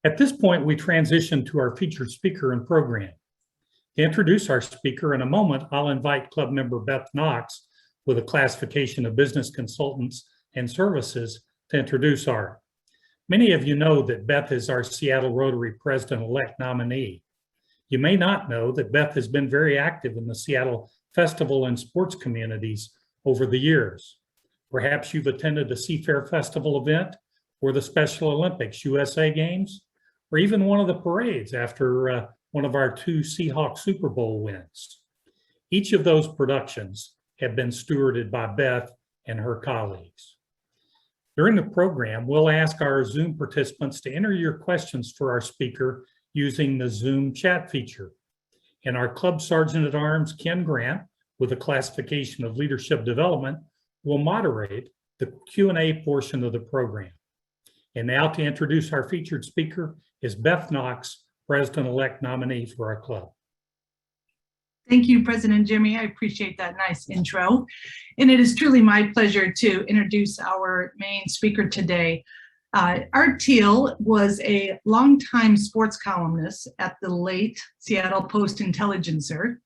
At this point, we transition to our featured speaker and program. To introduce our speaker in a moment, I'll invite club member Beth Knox with a classification of business consultants and services to introduce Art. Many of you know that Beth is our Seattle Rotary President-elect nominee. You may not know that Beth has been very active in the Seattle festival and sports communities over the years. Perhaps you've attended the Seafair Festival event or the Special Olympics USA Games, or even one of the parades after one of our 2 Seahawks Super Bowl wins. Each of those productions have been stewarded by Beth and her colleagues. During the program, we'll ask our Zoom participants to enter your questions for our speaker using the Zoom chat feature. And our Club Sergeant at Arms, Ken Grant, with a classification of leadership development, will moderate the Q&A portion of the program. And now to introduce our featured speaker is Beth Knox, President-elect nominee for our club. Thank you, President Jimmy. I appreciate that nice intro. And it is truly my pleasure to introduce our main speaker today. Art Thiel was a longtime sports columnist at the late Seattle Post-Intelligencer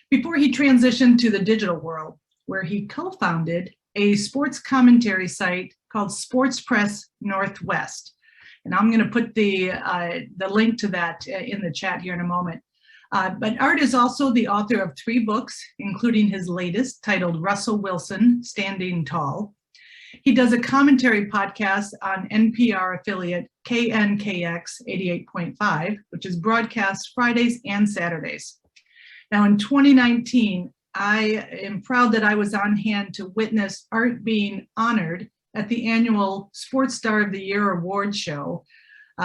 before he transitioned to the digital world, where he co-founded a sports commentary site called Sports Press Northwest. And I'm going to put the link to that in the chat here in a moment. But Art is also the author of 3 books, including his latest titled Russell Wilson, Standing Tall. He does a commentary podcast on NPR affiliate KNKX 88.5, which is broadcast Fridays and Saturdays. Now in 2019, I am proud that I was on hand to witness Art being honored at the annual Sports Star of the Year award show,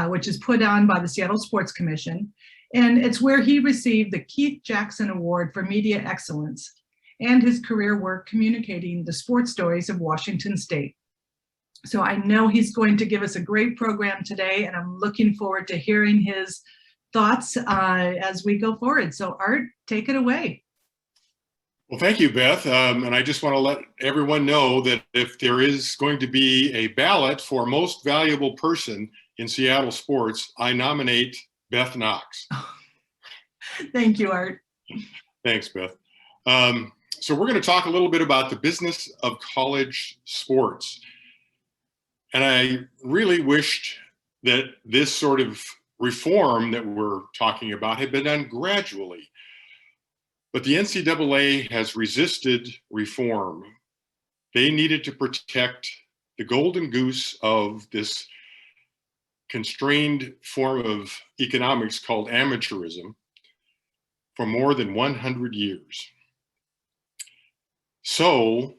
which is put on by the Seattle Sports Commission. And it's where he received the Keith Jackson Award for Media Excellence and his career work communicating the sports stories of Washington State. So I know he's going to give us a great program today, and I'm looking forward to hearing his thoughts as we go forward. So Art, take it away. Well, thank you, Beth. And I just want to let everyone know that if there is going to be a ballot for most valuable person in Seattle sports, I nominate Beth Knox. Thank you, Art. Thanks, Beth. So we're going to talk a little bit about the business of college sports. And I really wished that this sort of reform that we're talking about had been done gradually. But the NCAA has resisted reform. They needed to protect the golden goose of this constrained form of economics called amateurism for more than 100 years. So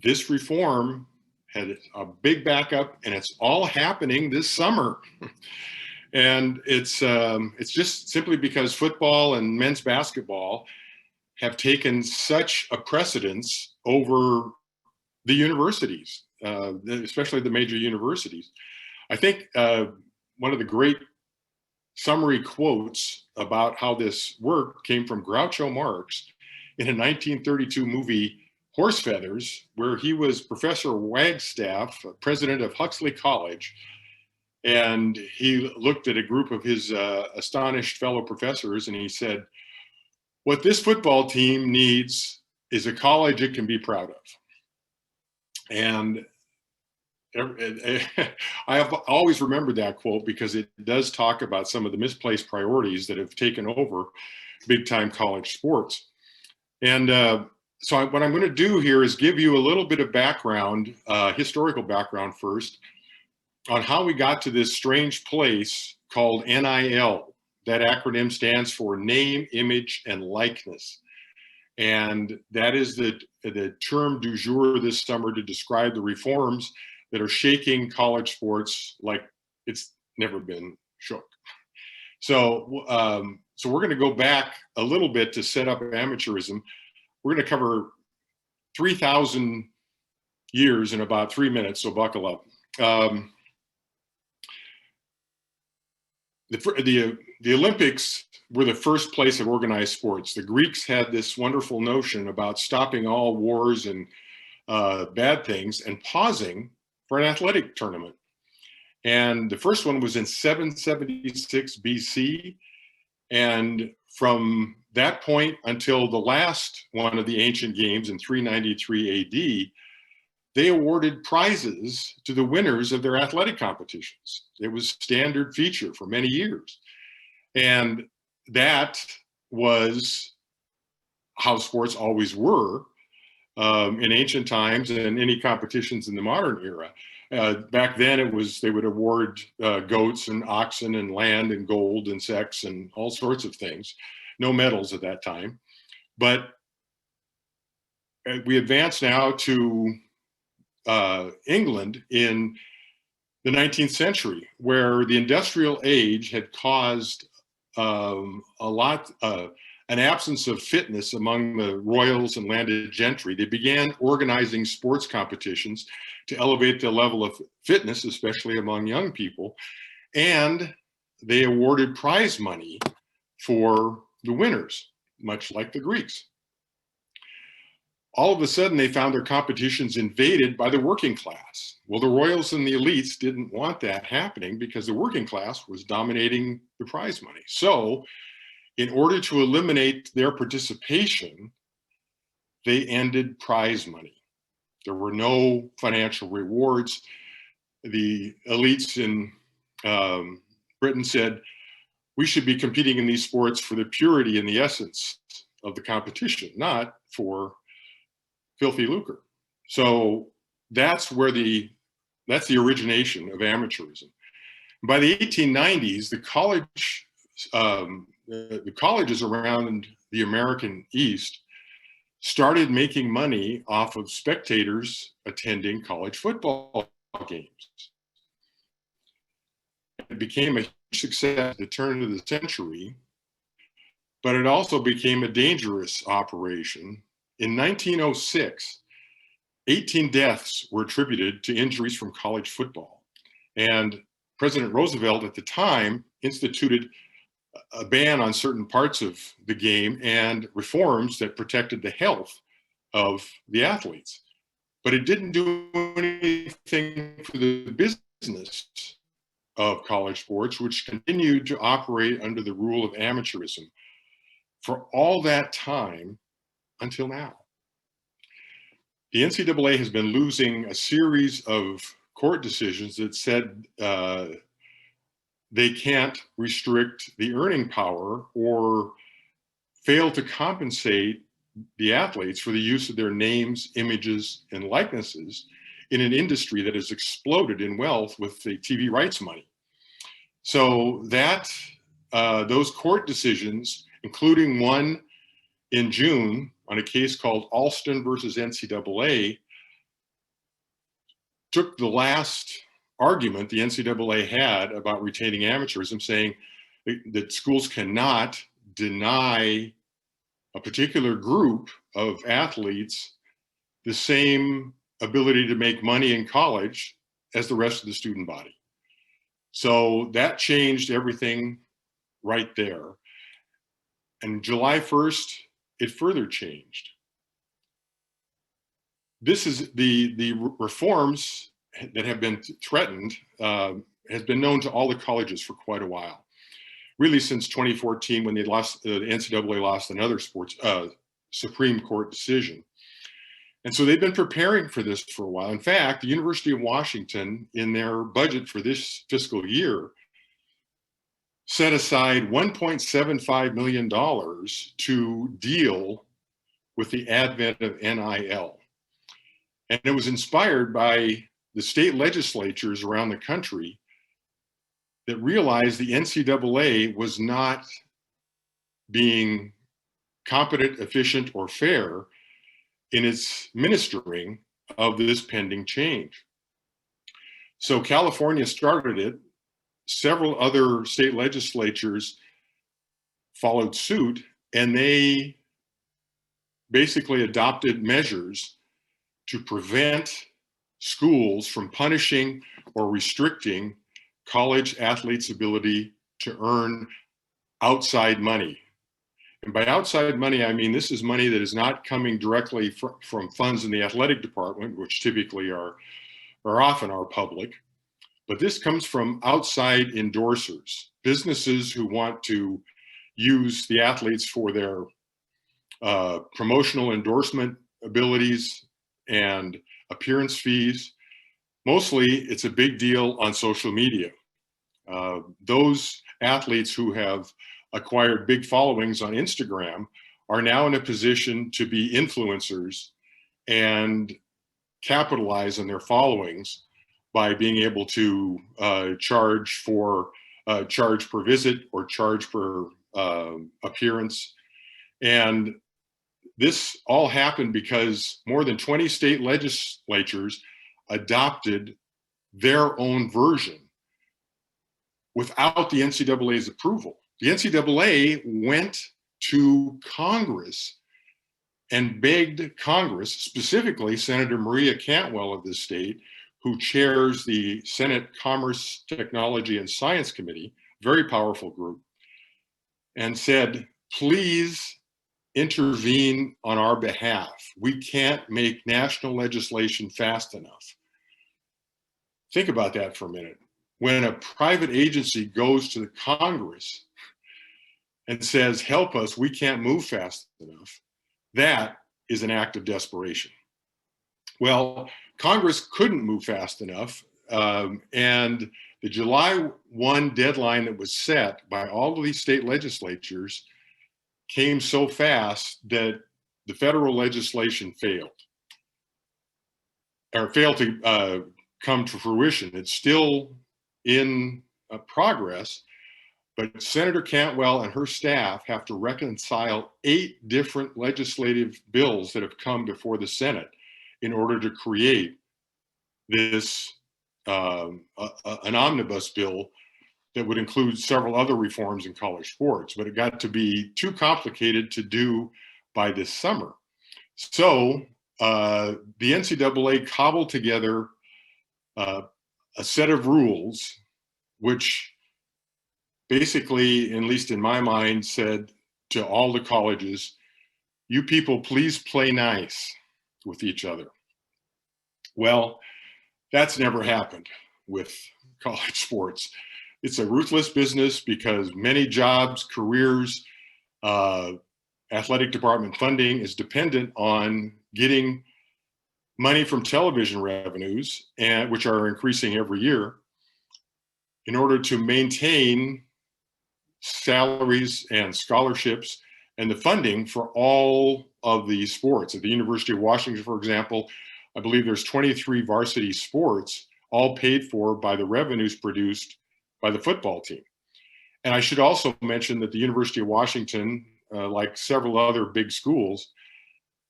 this reform had a big backup, and it's all happening this summer. And it's just simply because football and men's basketball have taken such a precedence over the universities, especially the major universities. I think one of the great summary quotes about how this worked came from Groucho Marx in a 1932 movie, Horse Feathers, where he was Professor Wagstaff, president of Huxley College. And he looked at a group of his astonished fellow professors and he said, what this football team needs is a college it can be proud of. And I have always remembered that quote because it does talk about some of the misplaced priorities that have taken over big time college sports. And so what I'm going to do here is give you a little bit of background, historical background first, on how we got to this strange place called NIL. That acronym stands for Name, Image, and Likeness. And that is the term du jour this summer to describe the reforms that are shaking college sports like it's never been shook. So, so we're going to go back a little bit to set up amateurism. We're going to cover 3,000 years in about 3 minutes, so buckle up. The Olympics were the first place of organized sports. The Greeks had this wonderful notion about stopping all wars and bad things and pausing for an athletic tournament. And the first one was in 776 BC. And from that point until the last one of the ancient games in 393 AD, they awarded prizes to the winners of their athletic competitions. It was standard feature for many years. And that was how sports always were in ancient times and any competitions in the modern era. Back then it was, they would award goats and oxen and land and gold and sex and all sorts of things. No medals at that time. But we advance now to England in the 19th century, where the industrial age had caused an absence of fitness among the royals and landed gentry. They began organizing sports competitions to elevate the level of fitness, especially among young people. And they awarded prize money for the winners, much like the Greeks. All of a sudden, they found their competitions invaded by the working class. Well, the royals and the elites didn't want that happening because the working class was dominating the prize money. So, in order to eliminate their participation, they ended prize money. There were no financial rewards. The elites in Britain said, we should be competing in these sports for the purity and the essence of the competition, not for filthy lucre. So that's the origination of amateurism. By the 1890s, the colleges around the American East started making money off of spectators attending college football games. It became a huge success at the turn of the century, but it also became a dangerous operation. In 1906, 18 deaths were attributed to injuries from college football. And President Roosevelt at the time instituted a ban on certain parts of the game and reforms that protected the health of the athletes. But it didn't do anything for the business of college sports, which continued to operate under the rule of amateurism for all that time until now. The NCAA has been losing a series of court decisions that said they can't restrict the earning power or fail to compensate the athletes for the use of their names, images, and likenesses in an industry that has exploded in wealth with the TV rights money. So that those court decisions, including one in June on a case called Alston versus NCAA, took the last argument the NCAA had about retaining amateurism, saying that schools cannot deny a particular group of athletes the same ability to make money in college as the rest of the student body. So that changed everything right there. And July 1st, it further changed. This is the reforms that have been threatened has been known to all the colleges for quite a while. Really since 2014 when they lost, the NCAA lost another Supreme Court decision. And so they've been preparing for this for a while. In fact, the University of Washington, in their budget for this fiscal year, set aside $1.75 million to deal with the advent of NIL. And it was inspired by the state legislatures around the country that realized the NCAA was not being competent, efficient, or fair in its ministering of this pending change. So California started it. Several other state legislatures followed suit, and they basically adopted measures to prevent schools from punishing or restricting college athletes' ability to earn outside money. And by outside money, I mean this is money that is not coming directly from funds in the athletic department, which typically are often are public, but this comes from outside endorsers, businesses who want to use the athletes for their promotional endorsement abilities and appearance fees. Mostly, it's a big deal on social media. Those athletes who have acquired big followings on Instagram are now in a position to be influencers and capitalize on their followings by being able to charge per visit or charge per appearance. And this all happened because more than 20 state legislatures adopted their own version without the NCAA's approval. The NCAA went to Congress and begged Congress, specifically Senator Maria Cantwell of this state, who chairs the Senate Commerce, Technology, and Science Committee, very powerful group, and said, please intervene on our behalf. We can't make national legislation fast enough. Think about that for a minute. When a private agency goes to the Congress and says, help us, we can't move fast enough, that is an act of desperation. Well, Congress couldn't move fast enough, and the July 1 deadline that was set by all of these state legislatures came so fast that the federal legislation failed to come to fruition. It's still in progress, but Senator Cantwell and her staff have to reconcile 8 different legislative bills that have come before the Senate in order to create this an omnibus bill that would include several other reforms in college sports, but it got to be too complicated to do by this summer. So the NCAA cobbled together a set of rules, which basically, at least in my mind, said to all the colleges, you people please play nice with each other. Well, that's never happened with college sports. It's a ruthless business because many jobs, careers, athletic department funding is dependent on getting money from television revenues, and which are increasing every year, in order to maintain salaries and scholarships and the funding for all of the sports. At the University of Washington, for example, I believe there's 23 varsity sports, all paid for by the revenues produced by the football team. And I should also mention that the University of Washington, like several other big schools,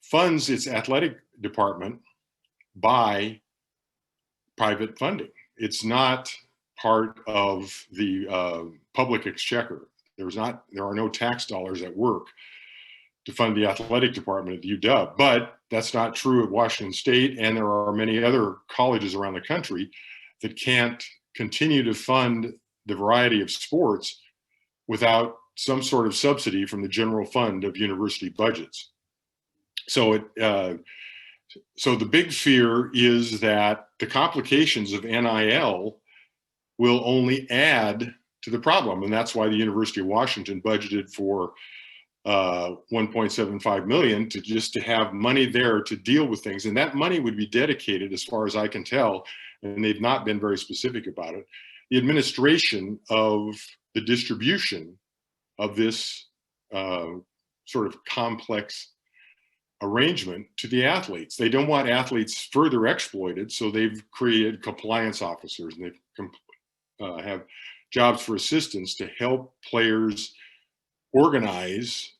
funds its athletic department by private funding. It's not part of the public exchequer. There are no tax dollars at work to fund the athletic department at the UW, but that's not true at Washington State, and there are many other colleges around the country that can't continue to fund the variety of sports without some sort of subsidy from the general fund of university budgets. So so the big fear is that the complications of NIL will only add to the problem, and that's why the University of Washington budgeted for $1.75 million to have money there to deal with things. And that money would be dedicated, as far as I can tell, and they've not been very specific about it, the administration of the distribution of this sort of complex arrangement to the athletes. They don't want athletes further exploited, so they've created compliance officers, and they've have jobs for assistants to help players organize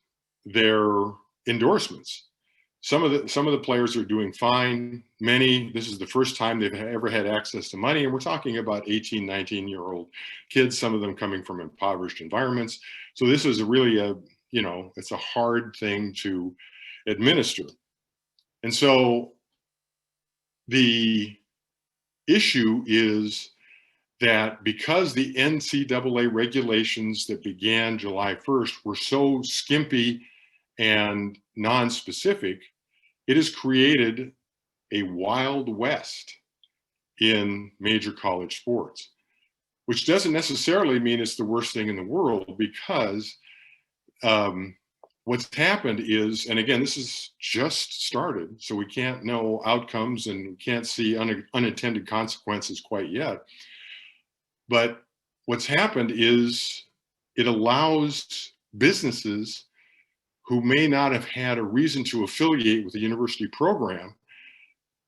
their endorsements. Some of the players are doing fine. Many, this is the first time they've ever had access to money, and we're talking about 18, 19-year-old kids, some of them coming from impoverished environments. So this is really it's a hard thing to administer. And so the issue is that because the NCAA regulations that began July 1st were so skimpy and non-specific, it has created a wild west. in major college sports, which doesn't necessarily mean it's the worst thing in the world, because what's happened is, and again, this is just started, so we can't know outcomes and we can't see unintended consequences quite yet. But what's happened is it allows businesses who may not have had a reason to affiliate with the university program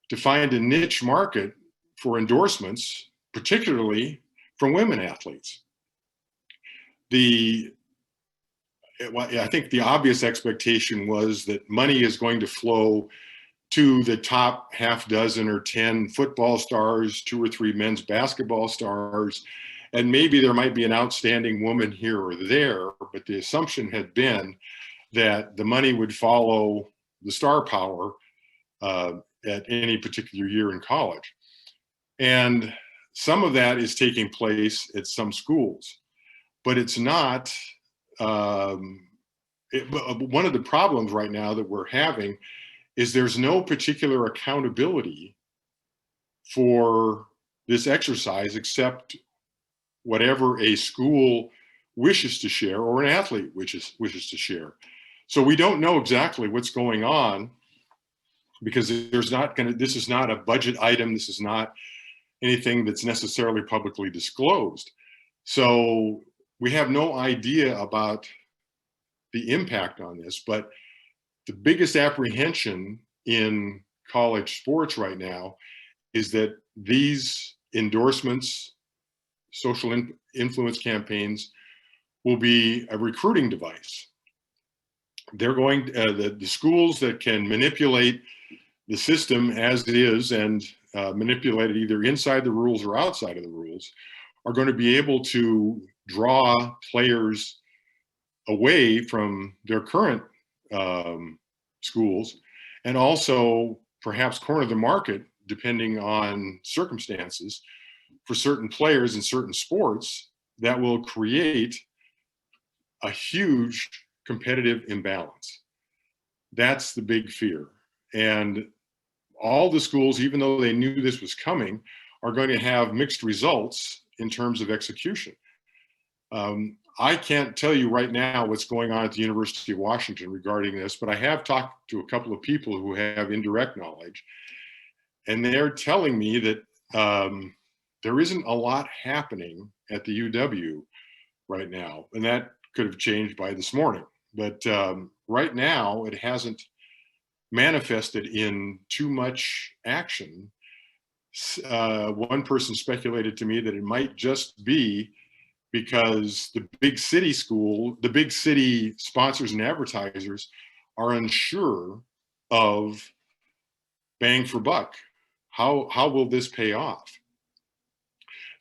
to find a niche market for endorsements, particularly from women athletes. I think the obvious expectation was that money is going to flow to the top half dozen or 10 football stars, 2 or 3 men's basketball stars, and maybe there might be an outstanding woman here or there, but the assumption had been that the money would follow the star power at any particular year in college. And some of that is taking place at some schools, but it's not. One of the problems right now that we're having is there's no particular accountability for this exercise except whatever a school wishes to share or an athlete wishes to share. So we don't know exactly what's going on, because this is not a budget item. This is not anything that's necessarily publicly disclosed. So we have no idea about the impact on this, but the biggest apprehension in college sports right now is that these endorsements, social influence campaigns, will be a recruiting device. They're going, the schools that can manipulate the system as it is and manipulate it either inside the rules or outside of the rules, are going to be able to draw players away from their current schools, and also perhaps corner the market, depending on circumstances, for certain players in certain sports that will create a huge competitive imbalance. That's the big fear. And all the schools, even though they knew this was coming, are going to have mixed results in terms of execution. I can't tell you right now what's going on at the University of Washington regarding this, but I have talked to a couple of people who have indirect knowledge, and they're telling me that there isn't a lot happening at the UW right now, and that could have changed by this morning. But right now, it hasn't manifested in too much action. One person speculated to me that it might just be because the big city sponsors and advertisers are unsure of bang for buck. How will this pay off?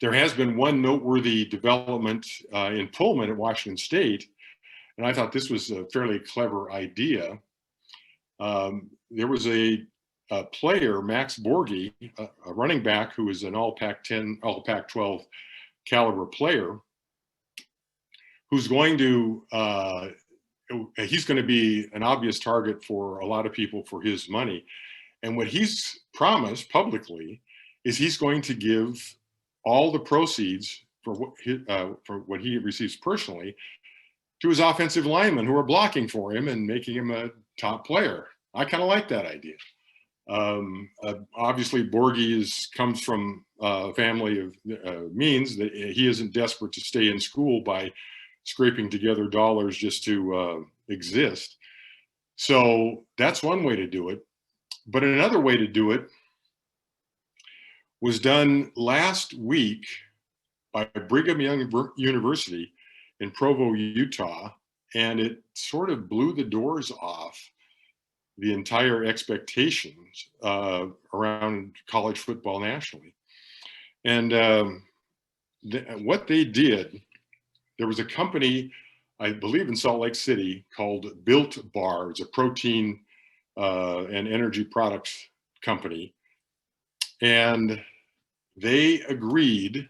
There has been one noteworthy development in Pullman at Washington State, and I thought this was a fairly clever idea. There was a player, Max Borghi, a running back who is an all Pac-10, all Pac-12 caliber player, who's going to, he's going to be an obvious target for a lot of people for his money. And what he's promised publicly is he's going to give all the proceeds for what he receives personally to his offensive linemen who are blocking for him and making him a top player. I kind of like that idea. Obviously, Borghi comes from a family of means, that he isn't desperate to stay in school by scraping together dollars just to exist. So that's one way to do it. But another way to do it was done last week by Brigham Young University in Provo, Utah, and it sort of blew the doors off the entire expectations around college football nationally. And what they did, there was a company, I believe in Salt Lake City, called Built Bar. It's a protein and energy products company. And they agreed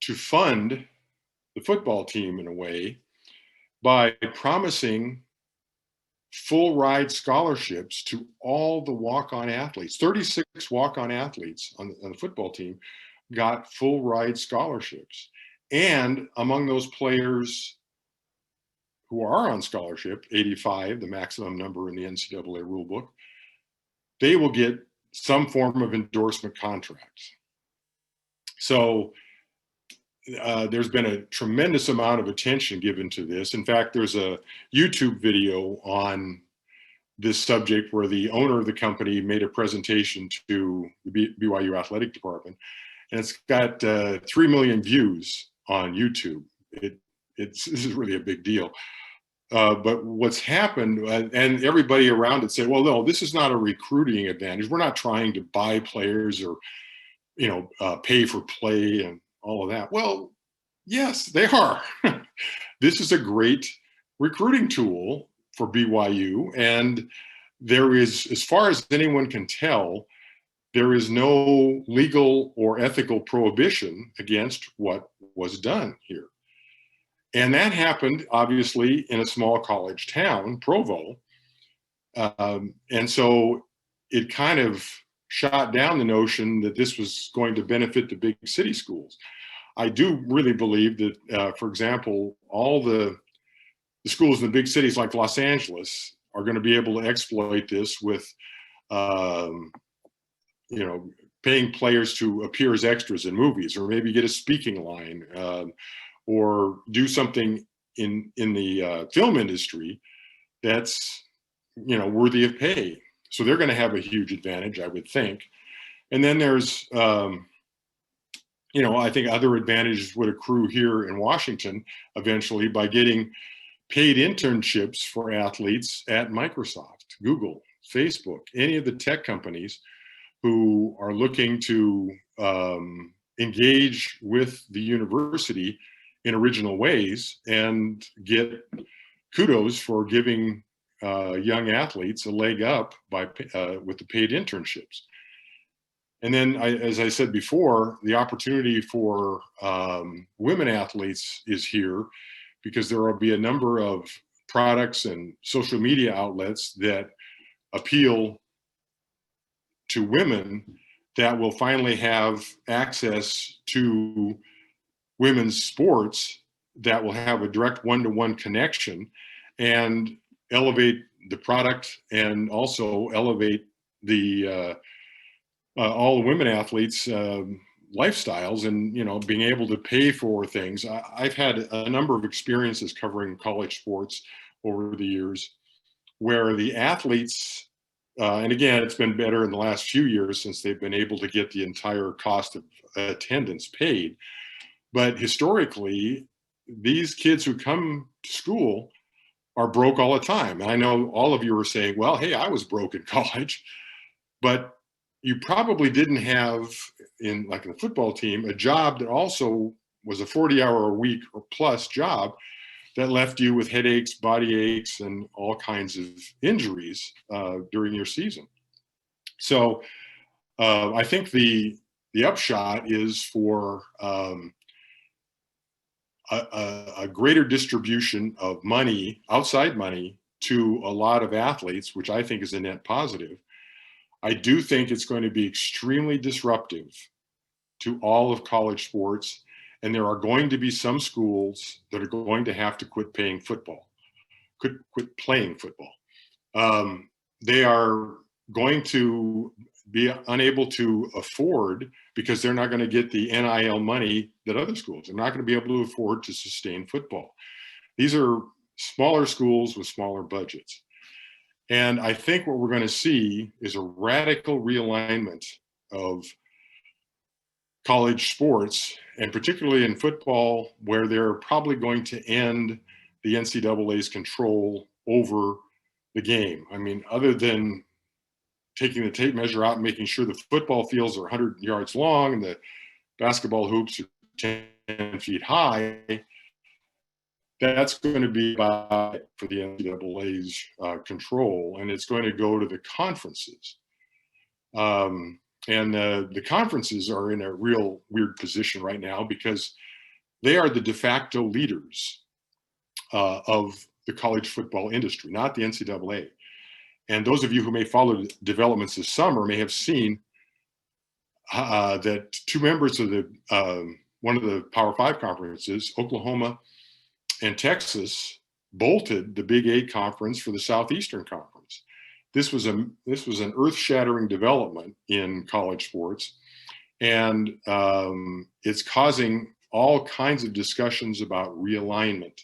to fund the football team in a way by promising full ride scholarships to all the walk-on athletes. 36 walk-on athletes on the football team got full ride scholarships. And among those players who are on scholarship, 85, the maximum number in the NCAA rulebook, they will get some form of endorsement contracts. So there's been a tremendous amount of attention given to this. In fact, there's a YouTube video on this subject where the owner of the company made a presentation to the BYU athletic department, and it's got 3 million views on YouTube. This is really a big deal. But what's happened, and everybody around it said, well, no, this is not a recruiting advantage. We're not trying to buy players or, pay for play and all of that. Well, yes, they are. This is a great recruiting tool for BYU. And there is, as far as anyone can tell, there is no legal or ethical prohibition against what was done here. And that happened, obviously, in a small college town, Provo. And so it kind of shot down the notion that this was going to benefit the big city schools. I do really believe that, for example, all the schools in the big cities like Los Angeles are going to be able to exploit this with, paying players to appear as extras in movies, or maybe get a speaking line, or do something in the film industry that's, worthy of pay. So they're going to have a huge advantage, I would think. And then there's, I think other advantages would accrue here in Washington eventually by getting paid internships for athletes at Microsoft, Google, Facebook, any of the tech companies who are looking to engage with the university in original ways and get kudos for giving young athletes a leg up with the paid internships. And then, as I said before, the opportunity for women athletes is here, because there will be a number of products and social media outlets that appeal to women that will finally have access to women's sports, that will have a direct one-to-one connection and elevate the product, and also elevate the all the women athletes' lifestyles, and being able to pay for things. I've had a number of experiences covering college sports over the years where the athletes, and again, it's been better in the last few years since they've been able to get the entire cost of attendance paid. But historically, these kids who come to school are broke all the time. And I know all of you are saying, well, hey, I was broke in college, but you probably didn't have, in the football team, a job that also was a 40-hour-a-week or plus job that left you with headaches, body aches, and all kinds of injuries during your season. So I think the upshot is for a greater distribution of money, outside money, to a lot of athletes, which I think is a net positive. I do think it's going to be extremely disruptive to all of college sports, and there are going to be some schools that are going to have to quit playing football. They are going to be unable to afford, because they're not going to get the NIL money that other schools. They're not going to be able to afford to sustain football. These are smaller schools with smaller budgets. And I think what we're going to see is a radical realignment of college sports, and particularly in football, where they're probably going to end the NCAA's control over the game. I mean, other than taking the tape measure out and making sure the football fields are 100 yards long and the basketball hoops are 10 feet high, that's going to be for the NCAA's control, and it's going to go to the conferences. And the conferences are in a real weird position right now, because they are the de facto leaders of the college football industry, not the NCAA. And those of you who may follow developments this summer may have seen that two members of the one of the Power Five conferences, Oklahoma and Texas, bolted the Big 8 conference for the Southeastern Conference. This was an earth-shattering development in college sports, and it's causing all kinds of discussions about realignment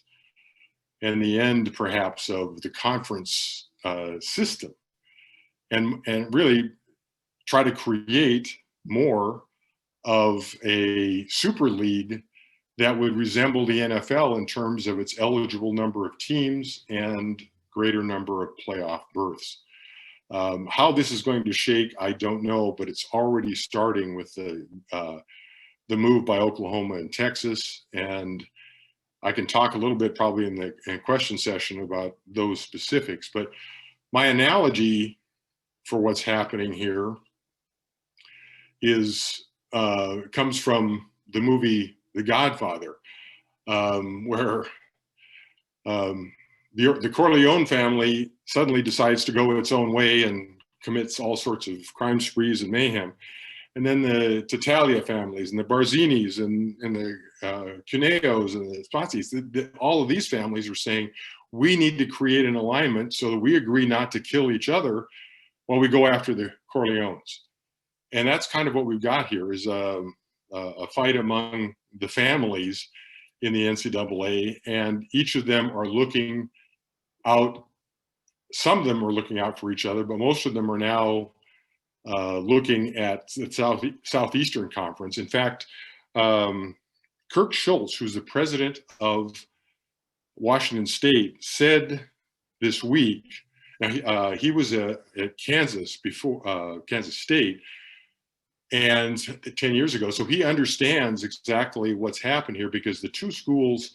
and the end, perhaps, of the conference system, and really try to create more of a super league that would resemble the NFL in terms of its eligible number of teams and greater number of playoff berths. How this is going to shake, I don't know, but it's already starting with the move by Oklahoma and Texas. And I can talk a little bit probably in the question session about those specifics. But my analogy for what's happening here comes from the movie The Godfather, where the Corleone family suddenly decides to go its own way and commits all sorts of crime sprees and mayhem. And then the Tattaglia families and the Barzinis and the Cuneos and the Spazis, all of these families are saying, we need to create an alignment so that we agree not to kill each other while we go after the Corleones. And that's kind of what we've got here, is a fight among the families in the NCAA, and each of them are looking out. Some of them are looking out for each other, but most of them are now looking at the Southeastern Conference. In fact, Kirk Schultz, who's the president of Washington State, said this week, now he was at Kansas before Kansas State, and 10 years ago, so he understands exactly what's happened here, because the two schools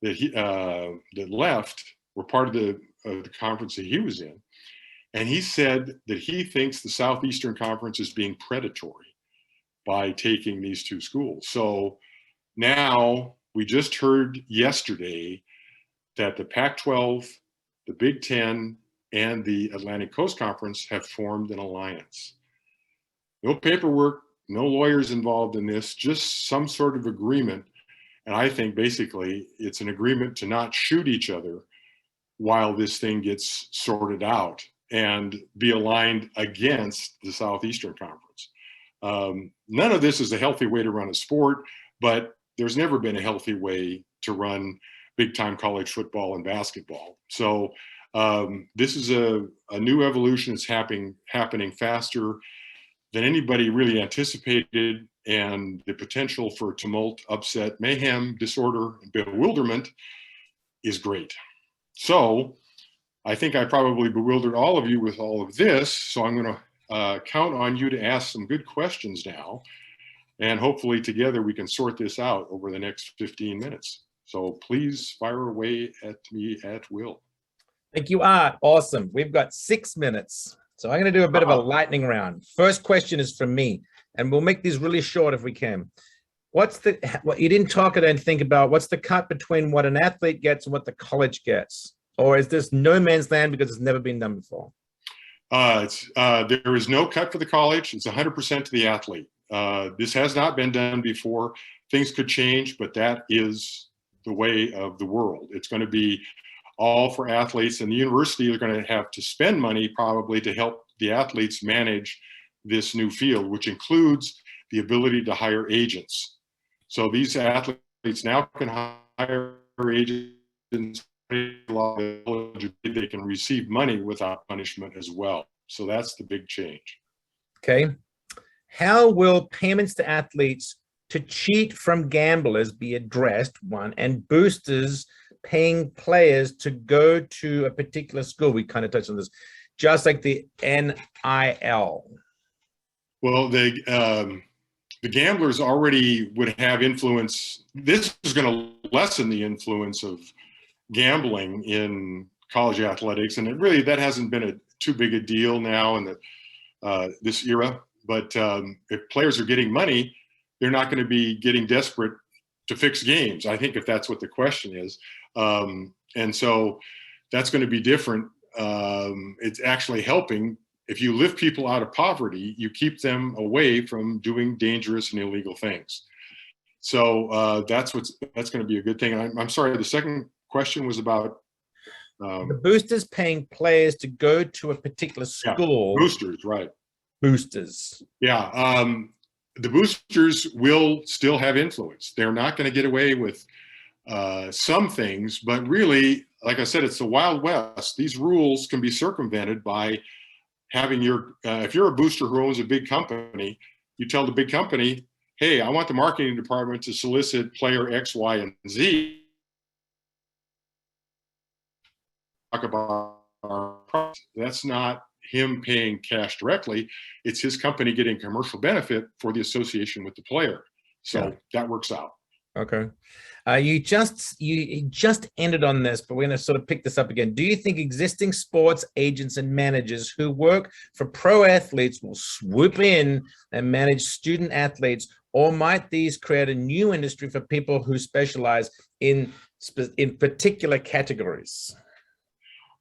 that that left were part of the conference that he was in. And he said that he thinks the Southeastern Conference is being predatory by taking these two schools. So now we just heard yesterday that the Pac-12, the Big Ten, and the Atlantic Coast Conference have formed an alliance. No paperwork, no lawyers involved in this, just some sort of agreement. And I think basically it's an agreement to not shoot each other while this thing gets sorted out, and be aligned against the Southeastern Conference. None of this is a healthy way to run a sport, but there's never been a healthy way to run big-time college football and basketball. So this is a new evolution. It's happening faster than anybody really anticipated, and the potential for tumult, upset, mayhem, disorder, and bewilderment is great. So I think I probably bewildered all of you with all of this, so I'm going to count on you to ask some good questions now, and hopefully together we can sort this out over the next 15 minutes. So please fire away at me at will. Thank you, Art. Awesome. We've got 6 minutes. So I'm going to do a bit of a lightning round. First question is from me, and we'll make these really short if we can. What you didn't talk, I don't think, about what's the cut between what an athlete gets and what the college gets? Or is this no man's land because it's never been done before? There is no cut for the college. It's 100% to the athlete. This has not been done before. Things could change, but that is the way of the world. It's going to be all for athletes, and the university are going to have to spend money probably to help the athletes manage this new field, which includes the ability to hire agents. So these athletes now can hire agents. They can receive money without punishment as well. So that's the big change. Okay. How will payments to athletes to cheat from gamblers be addressed, one, and boosters paying players to go to a particular school? We kind of touched on this, just like the NIL. Well, the gamblers already would have influence. This is going to lessen the influence of gambling in college athletics, and that hasn't been too big a deal now in this era. But if players are getting money, they're not going to be getting desperate to fix games. I think if that's what the question is. And so that's going to be different. It's actually helping. If you lift people out of poverty, you keep them away from doing dangerous and illegal things. So that's going to be a good thing. And I'm sorry, the second question was about the boosters paying players to go to a particular school. Yeah, boosters, right? Boosters. Yeah, the boosters will still have influence. They're not going to get away with some things, but really, like I said, it's the Wild West. These rules can be circumvented by having if you're a booster who owns a big company, you tell the big company, hey, I want the marketing department to solicit player X, Y, and Z. Talk about our product. That's not him paying cash directly. It's his company getting commercial benefit for the association with the player. So that works out. Okay. You just ended on this, but we're going to sort of pick this up again. Do you think existing sports agents and managers who work for pro athletes will swoop in and manage student athletes, or might these create a new industry for people who specialize in particular categories?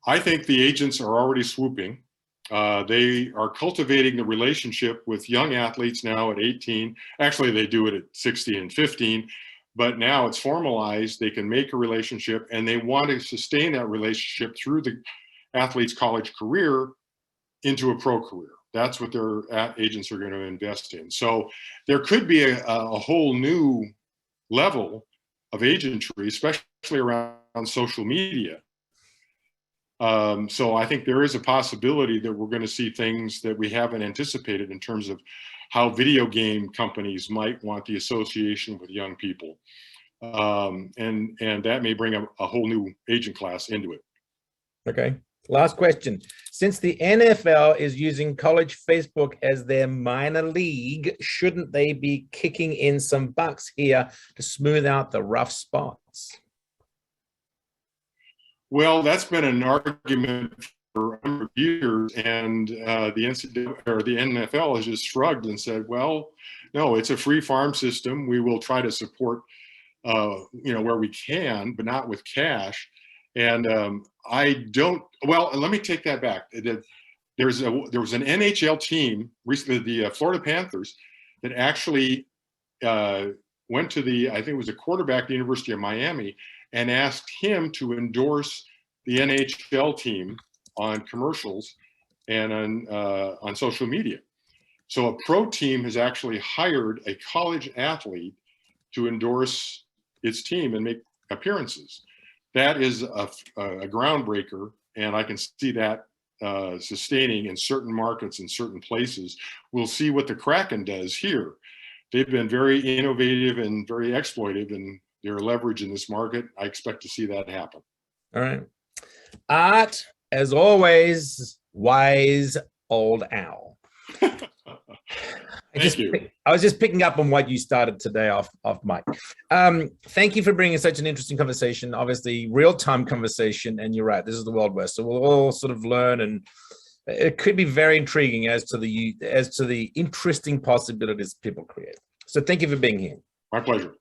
I think the agents are already swooping. They are cultivating the relationship with young athletes now at 18. Actually, they do it at 16 and 15. But now it's formalized. They can make a relationship, and they want to sustain that relationship through the athlete's college career into a pro career. That's what their agents are going to invest in. So there could be a whole new level of agentry, especially around social media. So I think there is a possibility that we're going to see things that we haven't anticipated in terms of how video game companies might want the association with young people. And that may bring a whole new agent class into it. Okay. Last question. Since the NFL is using college Facebook as their minor league, shouldn't they be kicking in some bucks here to smooth out the rough spots? Well, that's been an argument for a number of years, and the NCAA or the NFL has just shrugged and said, "Well, no, it's a free farm system. We will try to support, where we can, but not with cash." And I don't. Well, let me take that back. There was an NHL team recently, the Florida Panthers, that actually went to I think it was a quarterback at the University of Miami, and asked him to endorse the NHL team on commercials and on social media. So a pro team has actually hired a college athlete to endorse its team and make appearances. That is a groundbreaker, and I can see that sustaining in certain markets in certain places. We'll see what the Kraken does here. They've been very innovative and very exploitive in their leverage in this market. I expect to see that happen. All right. Art, as always, wise old owl. Thank you. I was just picking up on what you started today off mic. Thank you for bringing such an interesting conversation, obviously real-time conversation, and you're right, this is the Wild West. So we'll all sort of learn, and it could be very intriguing as to the interesting possibilities people create. So thank you for being here. My pleasure.